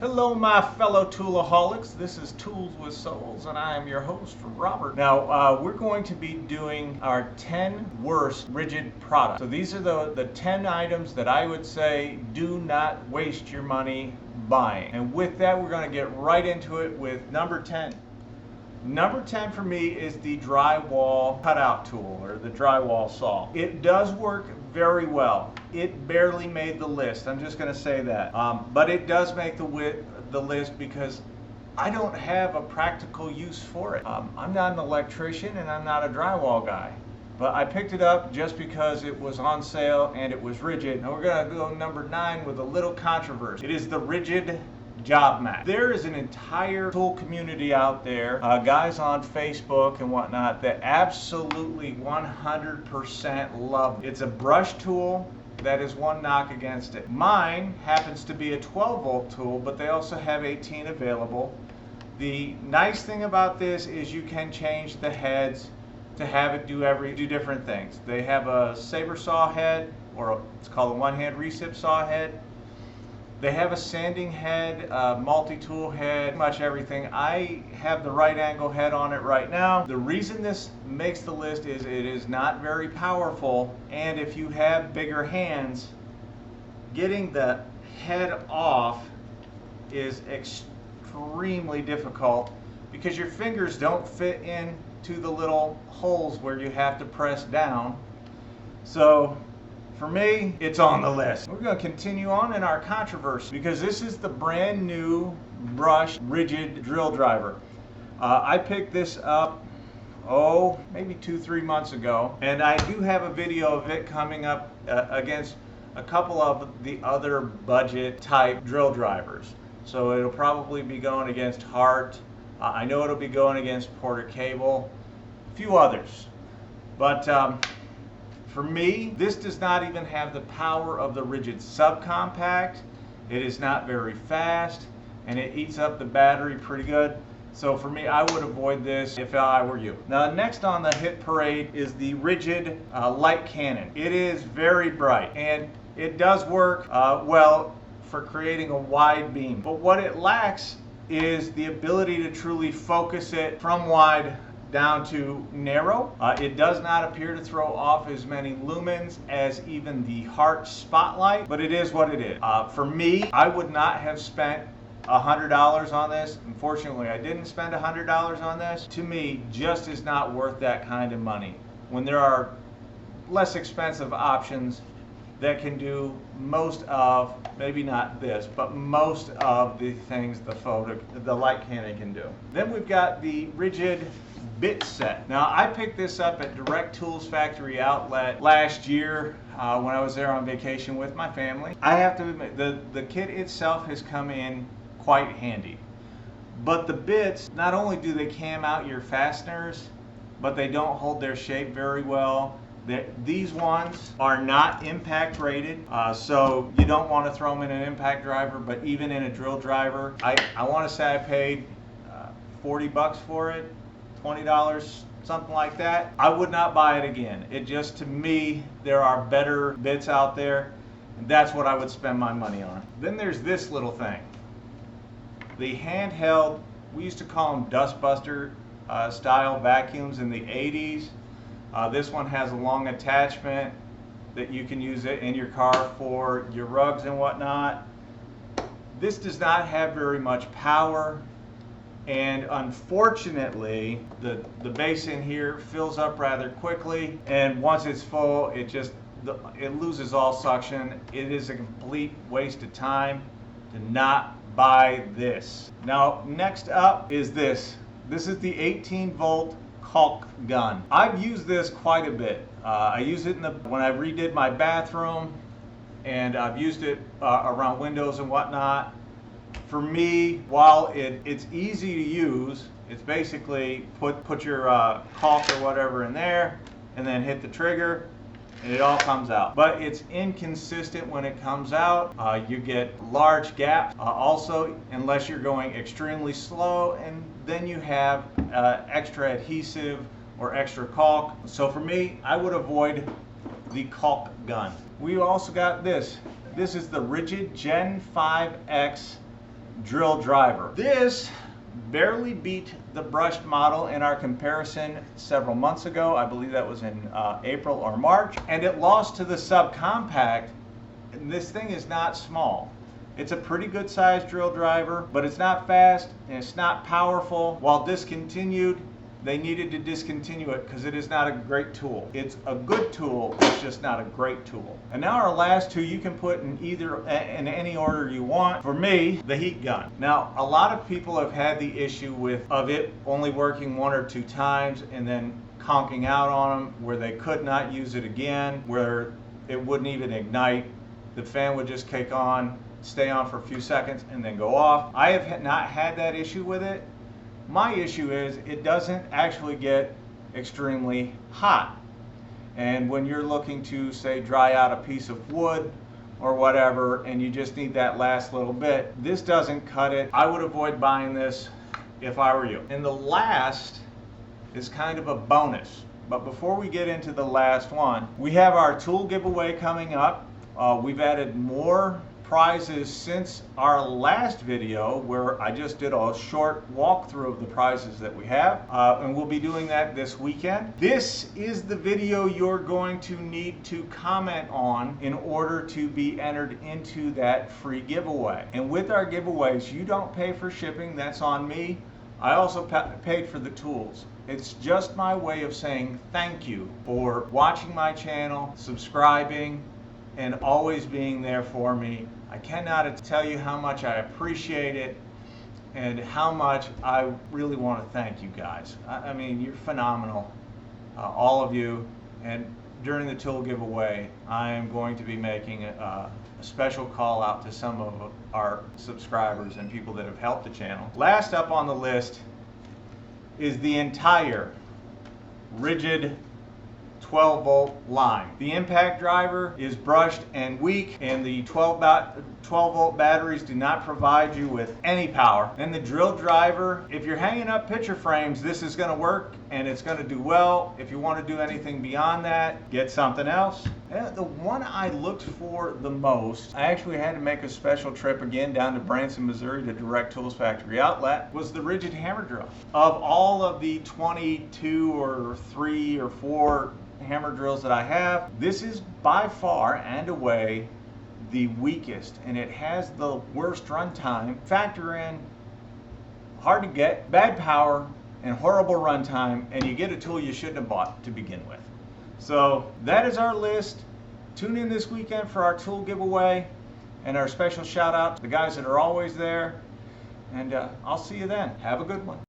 Hello my fellow toolaholics, this is Tools with SoAlz and I am your host Robert. Now we're going to be doing our 10 worst Ridgid products. So these are the 10 items that I would say do not waste your money buying. And with that we're going to get right into it with number 10. Number 10 for me is the drywall cutout tool, or the drywall saw. It does work very well. It barely made the list, I'm just going to say that. But it does make the list because I don't have a practical use for it. I'm not an electrician and I'm not a drywall guy. But I picked it up just because it was on sale and it was Ridgid. Now we're going to go number 9 with a little controversy. It is the Ridgid job mat. There is an entire tool community out there, guys on Facebook and whatnot, that absolutely 100% love it. It's a brush tool. That is one knock against it. Mine happens to be a 12 volt tool, but they also have 18 available. The nice thing about this is you can change the heads to have it do different things. They have a saber saw head, or it's called a one-hand recip saw head. They have a sanding head, multi-tool head, pretty much everything. I have the right angle head on it right now. The reason this makes the list is it is not very powerful, and if you have bigger hands, getting the head off is extremely difficult because your fingers don't fit into the little holes where you have to press down. So for me, it's on the list. We're going to continue on in our controversy because this is the brand new brush Ridgid drill driver. I picked this up, maybe 2-3 months ago, and I do have a video of it coming up against a couple of the other budget type drill drivers. So it'll probably be going against Hart. I know it'll be going against Porter Cable, a few others. But for me, this does not even have the power of the Ridgid subcompact. It is not very fast, and it eats up the battery pretty good. So for me, I would avoid this if I were you. Now next on the hit parade is the Ridgid light cannon. It is very bright, and it does work well for creating a wide beam. But what it lacks is the ability to truly focus it from wide down to narrow. It does not appear to throw off as many lumens as even the Hart Spotlight, but it is what it is. For me, I would not have spent $100 on this. Unfortunately, I didn't spend $100 on this. To me, just is not worth that kind of money when there are less expensive options that can do most of, maybe not this, but most of the things the light cannon can do. Then we've got the Ridgid bit set. Now I picked this up at Direct Tools Factory Outlet last year when I was there on vacation with my family. I have to admit, the kit itself has come in quite handy. But the bits, not only do they cam out your fasteners, but they don't hold their shape very well. These ones are not impact rated, so you don't want to throw them in an impact driver, but even in a drill driver, I want to say I paid 40 bucks for it, $20, something like that. I would not buy it again. It just, to me, there are better bits out there, and that's what I would spend my money on. Then there's this little thing. The handheld, we used to call them dustbuster style vacuums in the 80s. This one has a long attachment that you can use it in your car for your rugs and whatnot. This does not have very much power, and unfortunately the base in here fills up rather quickly, and once it's full it loses all suction. It is a complete waste of time to not buy this. Now next up is this. This is the 18 volt caulk gun. I've used this quite a bit. I used it when I redid my bathroom, and I've used it around windows and whatnot. For me, while it's easy to use, it's basically put your caulk or whatever in there and then hit the trigger and it all comes out. But it's inconsistent when it comes out. You get large gaps also, unless you're going extremely slow, and then you have extra adhesive or extra caulk. So for me, I would avoid the caulk gun. We also got this. This is the Ridgid Gen 5X drill driver. This barely beat the brushed model in our comparison several months ago. I believe that was in April or March, and it lost to the subcompact. This thing is not small. It's a pretty good sized drill driver, but it's not fast and it's not powerful. While discontinued, they needed to discontinue it because it is not a great tool. It's a good tool, it's just not a great tool. And now our last two you can put in in any order you want. For me, the heat gun. Now, a lot of people have had the issue of it only working 1 or 2 times and then conking out on them, where they could not use it again, where it wouldn't even ignite. The fan would just kick on, stay on for a few seconds, and then go off. I have not had that issue with it. My issue is it doesn't actually get extremely hot. And when you're looking to, say, dry out a piece of wood or whatever, and you just need that last little bit, this doesn't cut it. I would avoid buying this if I were you. And the last is kind of a bonus. But before we get into the last one, we have our tool giveaway coming up. We've added more prizes since our last video, where I just did a short walkthrough of the prizes that we have, and we'll be doing that this weekend. This is the video you're going to need to comment on in order to be entered into that free giveaway. And with our giveaways, you don't pay for shipping. That's on me. I also paid for the tools. It's just my way of saying thank you for watching my channel, subscribing, and always being there for me. I cannot tell you how much I appreciate it and how much I really want to thank you guys. I mean, you're phenomenal, all of you. And during the tool giveaway, I am going to be making a special call out to some of our subscribers and people that have helped the channel. Last up on the list is the entire Ridgid 12-volt line. The impact driver is brushed and weak, and the 12-volt batteries do not provide you with any power. And the drill driver, if you're hanging up picture frames, this is going to work and it's going to do well. If you want to do anything beyond that, get something else. And the one I looked for the most, I actually had to make a special trip again down to Branson, Missouri to Direct Tools Factory Outlet, was the Ridgid hammer drill. Of all of the 22 or 3 or 4 hammer drills that I have, this is by far and away the weakest, and it has the worst runtime. Factor in hard to get, bad power, and horrible runtime, and you get a tool you shouldn't have bought to begin with. So that is our list. Tune in this weekend for our tool giveaway and our special shout out to the guys that are always there, and I'll see you then. Have a good one.